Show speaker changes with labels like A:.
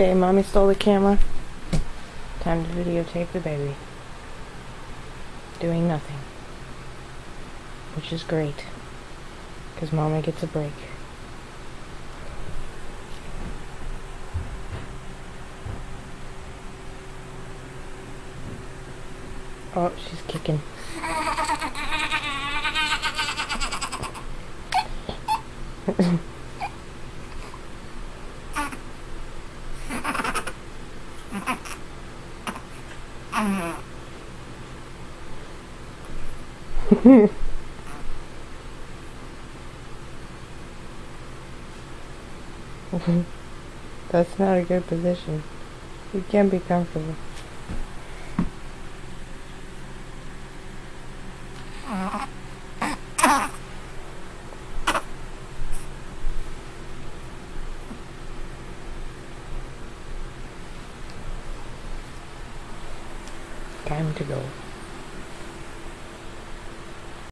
A: Okay, mommy stole the camera. Time to videotape the baby. Doing nothing. Which is great. Because mommy gets a break. Oh, she's kicking. That's not a good position. You can't be comfortable. Time to go.